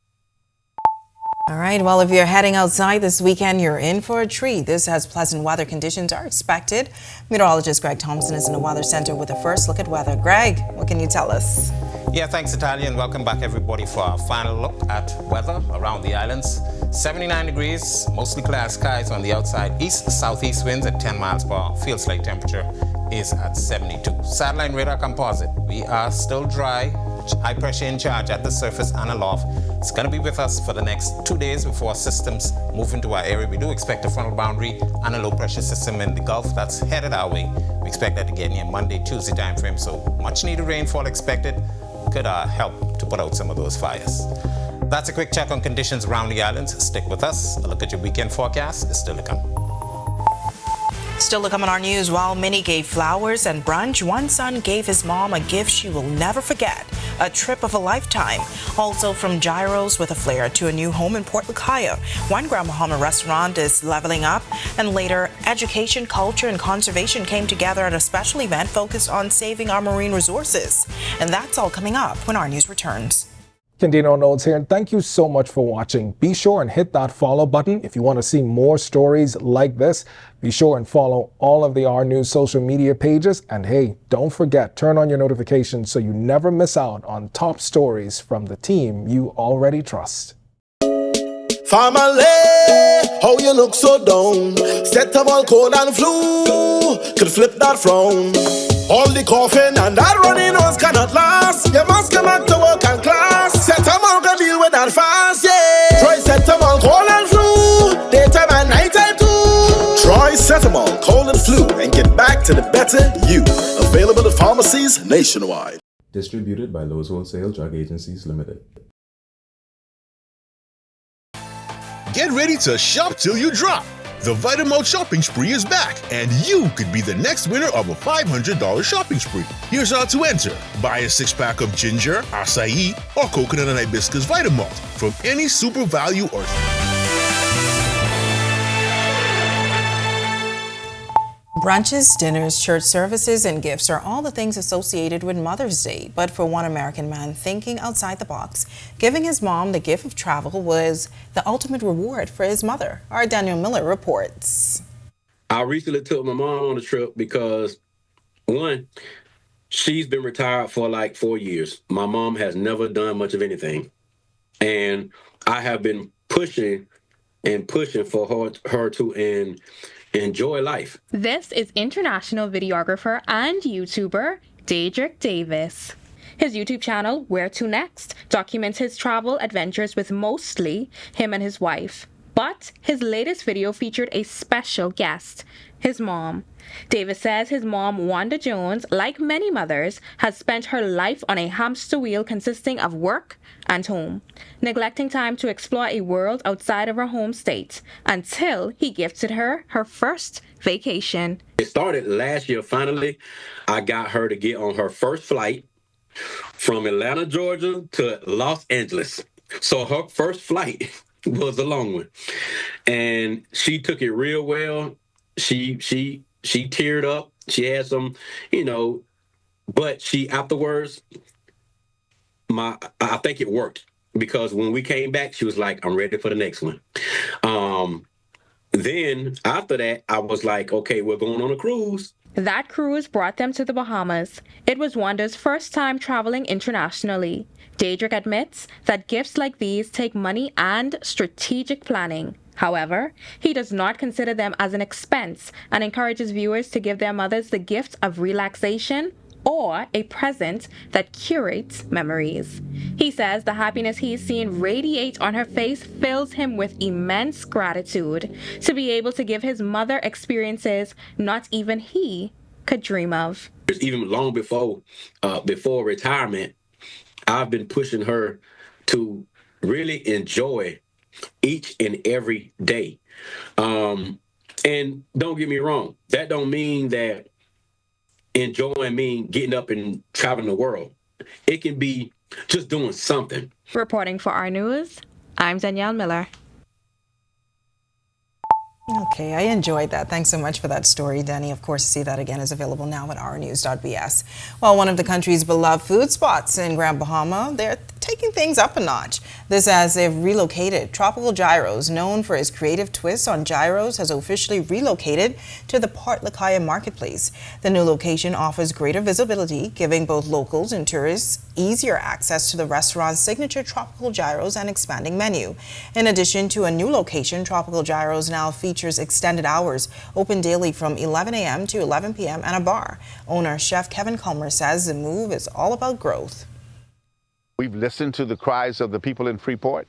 All right, well, if you're heading outside this weekend, you're in for a treat. This as pleasant weather conditions are expected. Meteorologist Greg Thompson is in the Weather Center with a first look at weather. Greg, what can you tell us? Yeah, thanks, Natalia, and welcome back, everybody, for our final look at weather around the islands. 79 degrees, mostly clear skies on the outside. East-southeast winds at 10 miles per hour. Field slight temperature is at 72. Satellite radar composite. We are still dry. High pressure in charge at the surface and aloft. It's going to be with us for the next 2 days before systems move into our area. We do expect a frontal boundary and a low pressure system in the Gulf that's headed our way. We expect that to get near Monday, Tuesday time frame, so much needed rainfall expected could help to put out some of those fires. That's a quick check on conditions around the islands. Stick with us. A look at your weekend forecast is still to come. Still to come on our news, while many gave flowers and brunch, one son gave his mom a gift she will never forget. a trip of a lifetime. Also from gyros with a flair to a new home in Port Lucaya. One Grand Bahama restaurant is leveling up, and later, education, culture, and conservation came together at a special event focused on saving our marine resources. And that's all coming up when Our News returns. Candino Notes here, and thank you so much for watching. Be sure and hit that follow button if you want to see more stories like this. Be sure and follow all of the Our News social media pages. And hey, don't forget, turn on your notifications so you never miss out on top stories from the team you already trust. Family, how you look so down? Set them all cold and flu, could flip that frown. All the coughing and that running nose cannot last. You must come back to work and class. Set them all gonna deal with that fast, yeah. Try set them all cold and flu, daytime and nighttime too. Try Setamol, cold and flu, and get back to the better you. Available at pharmacies nationwide. Distributed by Lowe's Wholesale Drug Agencies Limited. Get ready to shop till you drop. The Vitamalt shopping spree is back, and you could be the next winner of a $500 shopping spree. Here's how to enter. Buy a 6-pack of ginger, acai, or coconut and hibiscus Vitamalt from any Super Value or Brunches, dinners, church services, and gifts are all the things associated with Mother's Day. But for one American man thinking outside the box, giving his mom the gift of travel was the ultimate reward for his mother. Our Daniel Miller reports. I recently took my mom on a trip because, one, she's been retired for like 4 years. My mom has never done much of anything. And I have been pushing for her to enjoy life. This is international videographer and YouTuber Daedric Davis. His YouTube channel, Where To Next, documents his travel adventures with mostly him and his wife. But his latest video featured a special guest, his mom. Davis says his mom, Wanda Jones, like many mothers, has spent her life on a hamster wheel consisting of work and home, neglecting time to explore a world outside of her home state until he gifted her her first vacation. It started last year. Finally, I got her to get on her first flight from Atlanta, Georgia to Los Angeles. So her first flight was a long one. And she took it real well. She teared up. She had some, but she afterwards, I think it worked, because when we came back, she was like, I'm ready for the next one. Then after that, I was like, okay, we're going on a cruise. That cruise brought them to the Bahamas. It was Wanda's first time traveling internationally. Daedric admits that gifts like these take money and strategic planning. However, he does not consider them as an expense and encourages viewers to give their mothers the gift of relaxation or a present that curates memories. He says the happiness he's seen radiate on her face fills him with immense gratitude to be able to give his mother experiences not even he could dream of. Even long before retirement, I've been pushing her to really enjoy each and every day. And don't get me wrong, that don't mean that enjoying mean getting up and traveling the world. It can be just doing something. Reporting for Our News, I'm Danielle Miller. Okay, I enjoyed that. Thanks so much for that story, Danny. Of course, see that again is available now at ournews.bs. Well, one of the country's beloved food spots in Grand Bahama, they're taking things up a notch. This as they've relocated. Tropical Gyros, known for its creative twist on gyros, has officially relocated to the Port Lucaya marketplace. The new location offers greater visibility, giving both locals and tourists easier access to the restaurant's signature tropical gyros and expanding menu. In addition to a new location, Tropical Gyros now features extended hours, open daily from 11 a.m. to 11 p.m. and a bar. Owner Chef Kevin Culmer says the move is all about growth. We've listened to the cries of the people in Freeport.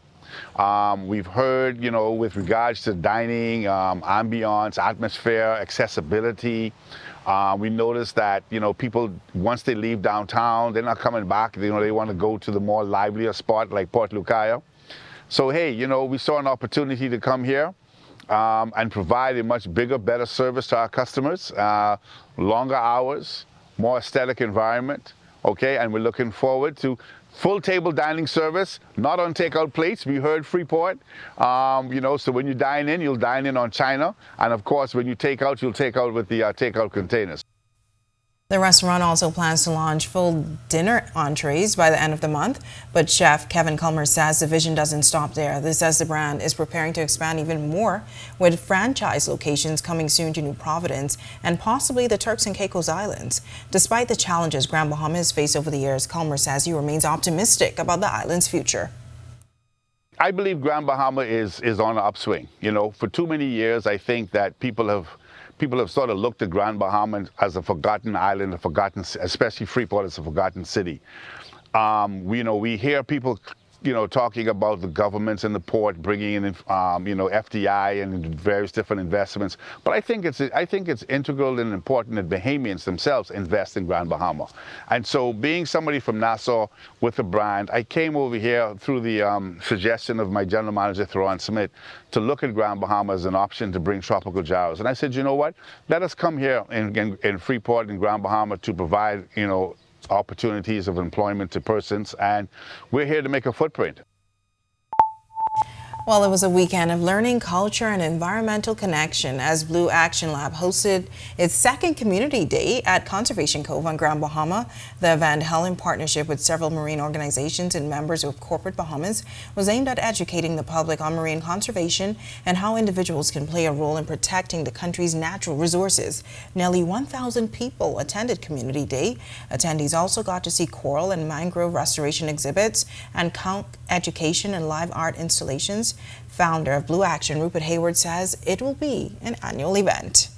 We've heard, with regards to dining, ambiance, atmosphere, accessibility. We noticed that, people, once they leave downtown, they're not coming back. They want to go to the more livelier spot like Port Lucaya. So, hey, we saw an opportunity to come here and provide a much bigger, better service to our customers, longer hours, more aesthetic environment. Okay, and we're looking forward to full table dining service, not on takeout plates. We heard Freeport, so when you dine in, you'll dine in on china. And of course, when you take out, you'll take out with the takeout containers. The restaurant also plans to launch full dinner entrees by the end of the month, but chef Kevin Culmer says the vision doesn't stop there. This says the brand is preparing to expand even more, with franchise locations coming soon to New Providence and possibly the Turks and Caicos Islands. Despite the challenges Grand Bahamas faced over the years, Culmer says he remains optimistic about the island's future. I believe Grand Bahama is on an upswing. For too many years, I think that people have sort of looked at Grand Bahama as a forgotten island, especially Freeport as a forgotten city. We hear people, talking about the governments and the port bringing in, FDI and various different investments. But I think it's integral and important that Bahamians themselves invest in Grand Bahama. And so, being somebody from Nassau with a brand, I came over here through the suggestion of my general manager, Theron Smith, to look at Grand Bahama as an option to bring tropical gyros. And I said, you know what? Let us come here in Freeport and Grand Bahama to provide, opportunities of employment to persons, and we're here to make a footprint. Well, it was a weekend of learning, culture, and environmental connection as Blue Action Lab hosted its second community day at Conservation Cove on Grand Bahama. The event, held in partnership with several marine organizations and members of Corporate Bahamas, was aimed at educating the public on marine conservation and how individuals can play a role in protecting the country's natural resources. Nearly 1,000 people attended Community Day. Attendees also got to see coral and mangrove restoration exhibits and conch education and live art installations. Founder of Blue Action, Rupert Hayward, says it will be an annual event.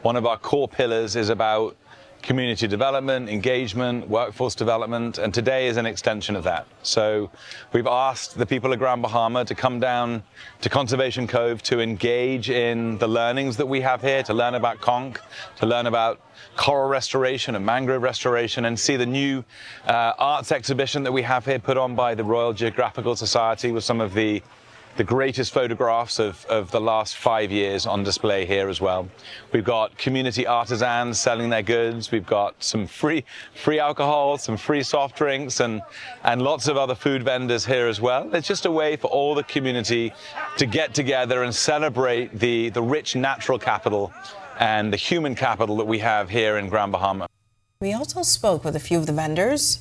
One of our core pillars is about community development, engagement, workforce development, and today is an extension of that. So we've asked the people of Grand Bahama to come down to Conservation Cove to engage in the learnings that we have here, to learn about conch, to learn about coral restoration and mangrove restoration, and see the new arts exhibition that we have here put on by the Royal Geographical Society with some of the greatest photographs of the last 5 years on display here as well. We've got community artisans selling their goods. We've got some free alcohol, some free soft drinks, and lots of other food vendors here as well. It's just a way for all the community to get together and celebrate the rich natural capital and the human capital that we have here in Grand Bahama. We also spoke with a few of the vendors.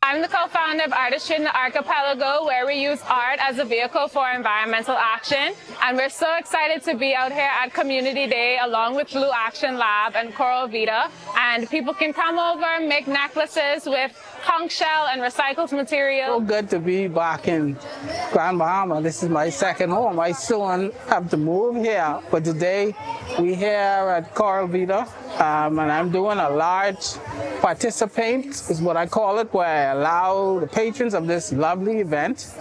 I'm the co-founder of Artistry in the Archipelago, where we use art as a vehicle for environmental action. And we're so excited to be out here at Community Day along with Blue Action Lab and Coral Vita. And people can come over, make necklaces with conch shell and recycled material. So good to be back in Grand Bahama. This is my second home. I soon have to move here. But today we're here at Coral Vita, and I'm doing a large participate, is what I call it, where I allow the patrons of this lovely event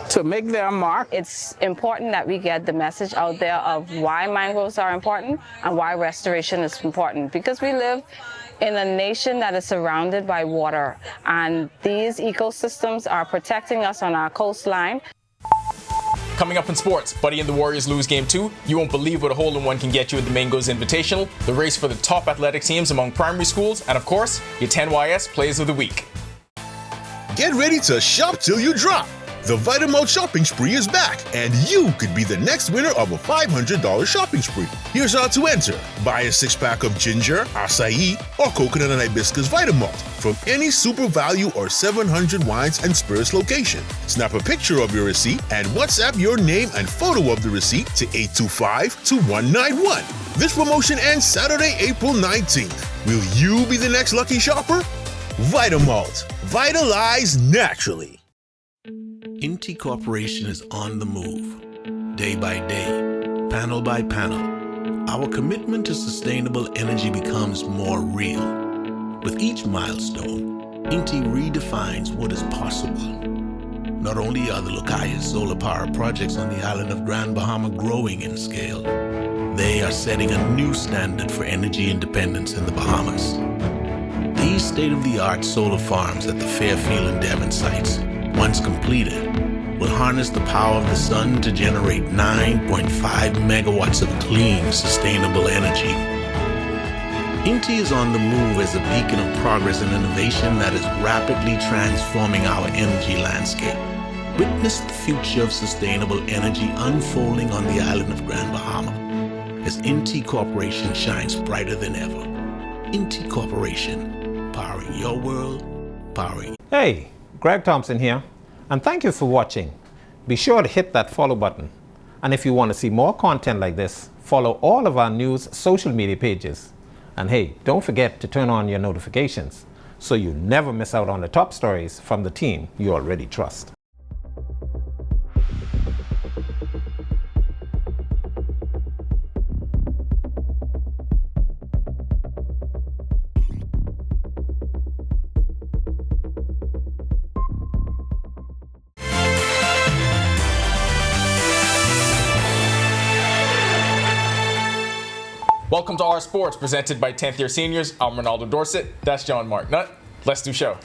to make their mark. It's important that we get the message out there of why mangroves are important and why restoration is important, because we live in a nation that is surrounded by water, and these ecosystems are protecting us on our coastline. Coming up in sports, Buddy and the Warriors lose Game 2. You won't believe what a hole-in-one can get you at the Mangoes Invitational, the race for the top athletic teams among primary schools, and of course, your 10YS Plays of the Week. Get ready to shop till you drop. The Vitamalt shopping spree is back, and you could be the next winner of a $500 shopping spree. Here's how to enter. Buy a 6-pack of ginger, acai, or coconut and hibiscus Vitamalt from any Super Value or 700 Wines and Spirits location. Snap a picture of your receipt and WhatsApp your name and photo of the receipt to 825-2191. This promotion ends Saturday, April 19th. Will you be the next lucky shopper? Vitamalt. Vitalize naturally. Inti Corporation is on the move, day by day, panel by panel. Our commitment to sustainable energy becomes more real. With each milestone, Inti redefines what is possible. Not only are the Lucayas solar power projects on the island of Grand Bahama growing in scale, they are setting a new standard for energy independence in the Bahamas. These state-of-the-art solar farms at the Fairfield and Devon sites, once completed, will harness the power of the sun to generate 9.5 megawatts of clean, sustainable energy. Inti is on the move as a beacon of progress and innovation that is rapidly transforming our energy landscape. Witness the future of sustainable energy unfolding on the island of Grand Bahama as Inti Corporation shines brighter than ever. Inti Corporation, powering your world, powering. Hey, Greg Thompson here, and thank you for watching. Be sure to hit that follow button. And if you want to see more content like this, follow all of our news social media pages. And hey, don't forget to turn on your notifications so you never miss out on the top stories from the team you already trust. Welcome to Our Sports, presented by 10th year seniors. I'm Ronaldo Dorset. That's John Mark Nutt. Let's do show.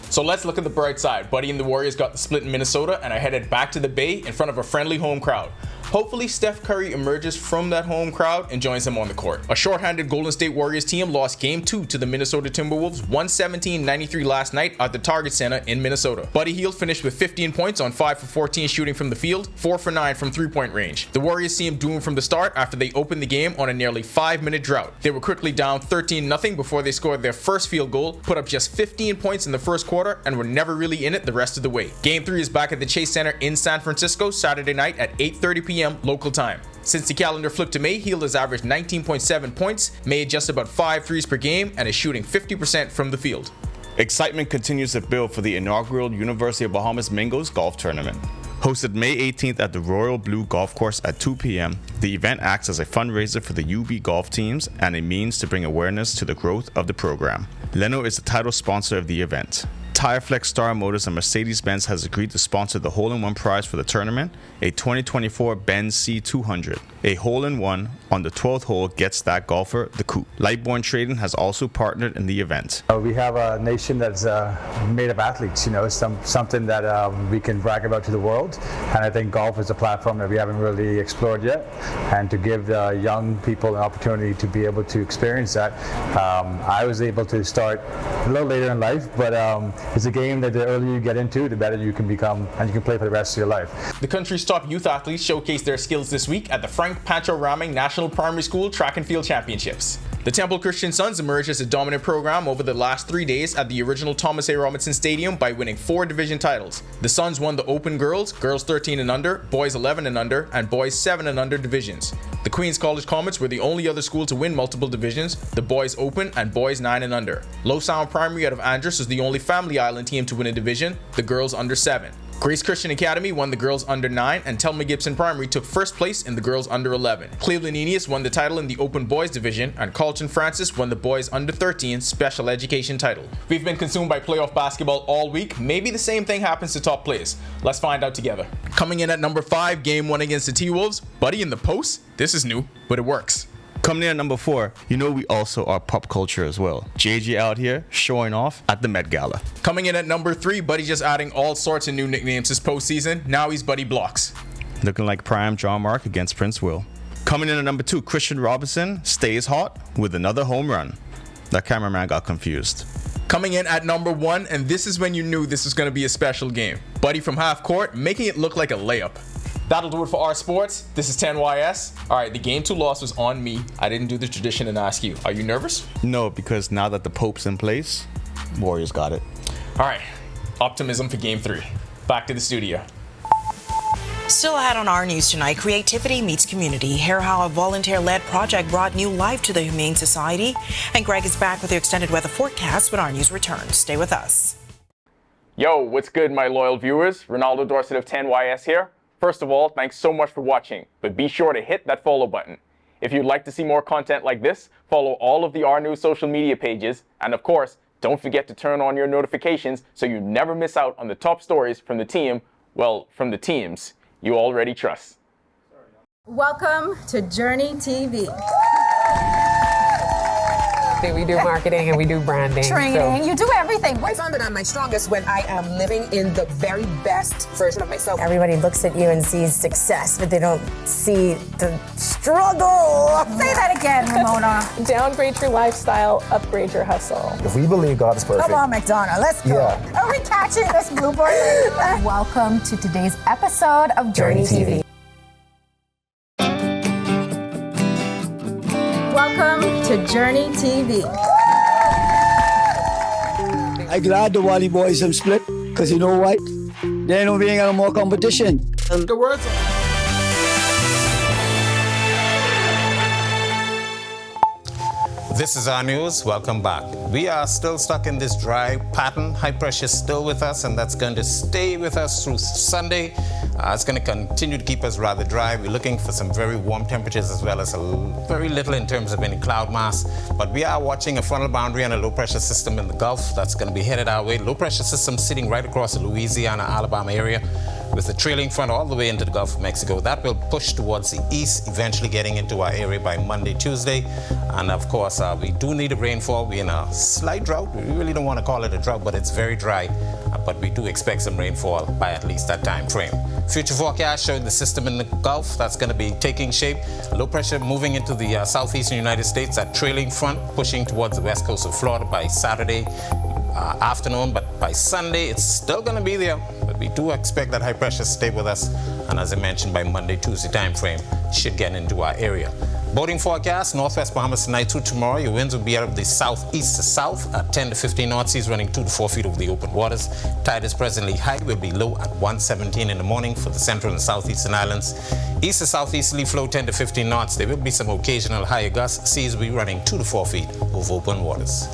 So let's look at the bright side. Buddy and the Warriors got the split in Minnesota and are headed back to the Bay in front of a friendly home crowd. Hopefully Steph Curry emerges from that home crowd and joins them on the court. A shorthanded Golden State Warriors team lost Game 2 to the Minnesota Timberwolves 117-93 last night at the Target Center in Minnesota. Buddy Hield finished with 15 points on 5 for 14 shooting from the field, 4 for 9 from three-point range. The Warriors seemed doomed from the start after they opened the game on a nearly 5-minute drought. They were quickly down 13-0 before they scored their first field goal, put up just 15 points in the first quarter, and were never really in it the rest of the way. Game 3 is back at the Chase Center in San Francisco Saturday night at 8:30 p.m. local time. Since the calendar flipped to May, Hield has averaged 19.7 points, made just about 5 threes per game, and is shooting 50% from the field. Excitement continues to build for the inaugural University of Bahamas Mingos Golf Tournament. Hosted May 18th at the Royal Blue Golf Course at 2 p.m., the event acts as a fundraiser for the UB golf teams and a means to bring awareness to the growth of the program. Leno is the title sponsor of the event. Tireflex Star Motors and Mercedes-Benz has agreed to sponsor the hole-in-one prize for the tournament, a 2024 Benz C200. A hole-in-one on the 12th hole gets that golfer the coupe. Lightborn Trading has also partnered in the event. We have a nation that's made of athletes, something that we can brag about to the world. And I think golf is a platform that we haven't really explored yet. And to give the young people an opportunity to be able to experience that, I was able to start a little later in life, but it's a game that the earlier you get into, the better you can become, and you can play for the rest of your life. The country's top youth athletes showcased their skills this week at the Frank Pancho Raming National Primary School Track and Field Championships. The Temple Christian Sons emerged as a dominant program over the last 3 days at the original Thomas A. Robinson Stadium by winning 4 division titles. The Sons won the Open Girls, Girls 13 and Under, Boys 11 and Under, and Boys 7 and Under divisions. The Queens College Comets were the only other school to win multiple divisions, the Boys Open and Boys 9 and Under. Low Sound Primary out of Andros was the only Family Island team to win a division, the Girls Under 7. Grace Christian Academy won the Girls Under 9, and Telma Gibson Primary took first place in the Girls Under 11. Cleveland Aeneas won the title in the Open Boys Division, and Carlton Francis won the Boys Under 13 Special Education title. We've been consumed by playoff basketball all week. Maybe the same thing happens to top players. Let's find out together. Coming in at number 5, Game 1 against the T-Wolves, Buddy in the post. This is new, but it works. Coming in at number 4, we also are pop culture as well. JJ out here showing off at the Met Gala. Coming in at number 3, Buddy just adding all sorts of new nicknames this postseason. Now he's Buddy Blocks. Looking like prime John Mark against Prince Will. Coming in at number 2, Christian Robinson stays hot with another home run. That cameraman got confused. Coming in at number 1, and this is when you knew this was going to be a special game. Buddy from half court making it look like a layup. That'll do it for Our Sports. This is 10YS. All right, the Game 2 loss was on me. I didn't do the tradition and ask you. Are you nervous? No, because now that the Pope's in place, Warriors got it. All right, optimism for Game 3. Back to the studio. Still ahead on our news tonight, creativity meets community. Hear how a volunteer-led project brought new life to the Humane Society. And Greg is back with the extended weather forecast when our news returns. Stay with us. Yo, what's good, my loyal viewers? Ronaldo Dorset of 10YS here. First of all, thanks so much for watching, but be sure to hit that follow button. If you'd like to see more content like this, follow all of the Our News social media pages, and of course, don't forget to turn on your notifications so you never miss out on the top stories from the team, from the teams you already trust. Welcome to Journey TV. We do marketing and we do branding. Training. You do everything. I found that I'm my strongest when I am living in the very best version of myself. Everybody looks at you and sees success, but they don't see the struggle. Say that again, Ramona. Downgrade your lifestyle, upgrade your hustle. If we believe God is perfect. Come on, McDonough, let's go. Yeah. Are we catching this blooper? Welcome to today's episode of Journey TV. Welcome to Journey TV. I'm glad the Wally boys have split, because you know what? There ain't no being any more competition. The words. This is our news. Welcome back. We are still stuck in this dry pattern. High pressure is still with us, and that's going to stay with us through Sunday. It's going to continue to keep us rather dry. We're looking for some very warm temperatures as well as very little in terms of any cloud mass. But we are watching a frontal boundary and a low pressure system in the Gulf that's going to be headed our way. Low pressure system sitting right across the Louisiana, Alabama area, with a trailing front all the way into the Gulf of Mexico. That will push towards the east, eventually getting into our area by Monday, Tuesday. And of course, we do need a rainfall. We're in a slight drought. We really don't want to call it a drought, but it's very dry. But we do expect some rainfall by at least that time frame. Future forecast showing the system in the Gulf that's going to be taking shape. Low pressure moving into the southeastern United States. That trailing front pushing towards the west coast of Florida by Saturday afternoon, but by Sunday it's still going to be there. But we do expect that high pressure to stay with us, and as I mentioned, by Monday, Tuesday time frame should get into our area. Boating forecast: northwest Bahamas tonight through tomorrow. Your winds will be out of the southeast to south at 10 to 15 knots, seas running 2 to 4 feet over the open waters. Tide is presently high, will be low at 1:17 in the morning for the central and southeastern islands. East to southeasterly flow 10 to 15 knots. There will be some occasional higher gusts. Seas will be running 2 to 4 feet over open waters.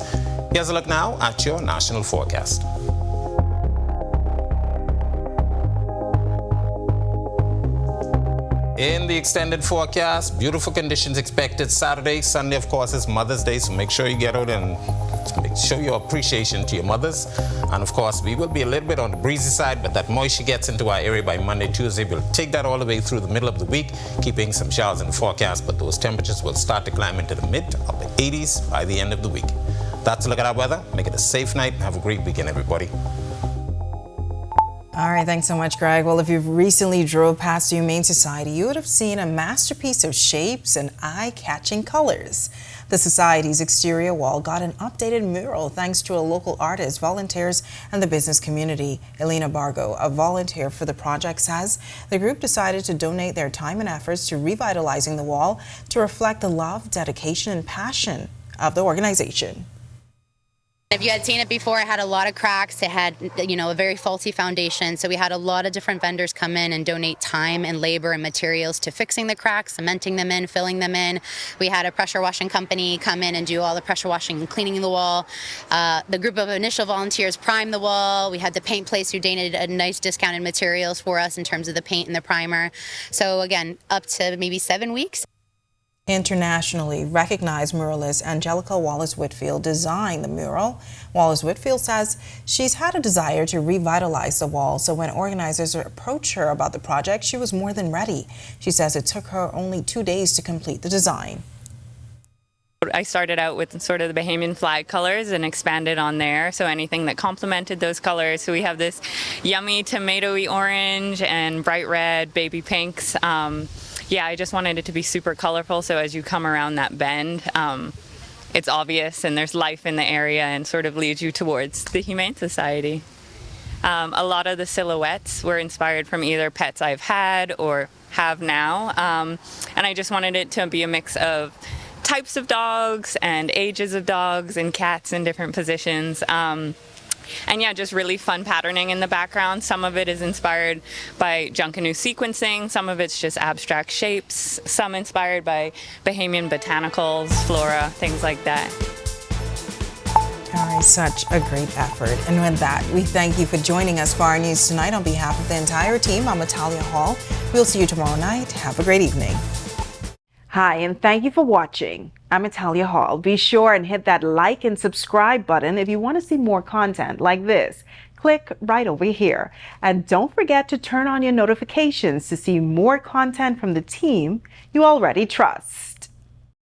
Here's a look now at your national forecast. In the extended forecast, beautiful conditions expected Saturday. Sunday, of course, is Mother's Day, so make sure you get out and show your appreciation to your mothers. And of course, we will be a little bit on the breezy side, but that moisture gets into our area by Monday, Tuesday. We'll take that all the way through the middle of the week, keeping some showers in the forecast, but those temperatures will start to climb into the mid of the 80s by the end of the week. That's a look at our weather. Make it a safe night. Have a great weekend, everybody. All right, thanks so much, Greg. Well, if you've recently drove past the Humane Society, you would have seen a masterpiece of shapes and eye-catching colors. The Society's exterior wall got an updated mural thanks to a local artist, volunteers, and the business community. Elena Bargo, a volunteer for the project, says the group decided to donate their time and efforts to revitalizing the wall to reflect the love, dedication, and passion of the organization. If you had seen it before, it had a lot of cracks. It had, a very faulty foundation. So we had a lot of different vendors come in and donate time and labor and materials to fixing the cracks, cementing them in, filling them in. We had a pressure washing company come in and do all the pressure washing and cleaning the wall. The group of initial volunteers primed the wall. We had the paint place who donated a nice discounted materials for us in terms of the paint and the primer. So again, up to maybe 7 weeks. Internationally recognized muralist Angelica Wallace-Whitfield designed the mural. Wallace-Whitfield says she's had a desire to revitalize the wall, so when organizers approached her about the project, she was more than ready. She says it took her only 2 days to complete the design. I started out with sort of the Bahamian flag colors and expanded on there, so anything that complemented those colors. So we have this yummy tomatoey orange and bright red, baby pinks. Yeah, I just wanted it to be super colorful, so as you come around that bend, it's obvious and there's life in the area and sort of leads you towards the Humane Society. A lot of the silhouettes were inspired from either pets I've had or have now, and I just wanted it to be a mix of types of dogs and ages of dogs and cats in different positions. And yeah, just really fun patterning in the background. Some of it is inspired by Junkanoo sequencing, some of it's just abstract shapes, some inspired by Bahamian botanicals, flora, things like that. All right, such a great effort. And with that, we thank you for joining us for our news tonight. On behalf of the entire team, I'm Natalia Hall. We'll see you tomorrow night. Have a great evening. Hi, and thank you for watching. I'm Natalia Hall. Be sure and hit that like and subscribe button if you want to see more content like this. Click right over here. And don't forget to turn on your notifications to see more content from the team you already trust.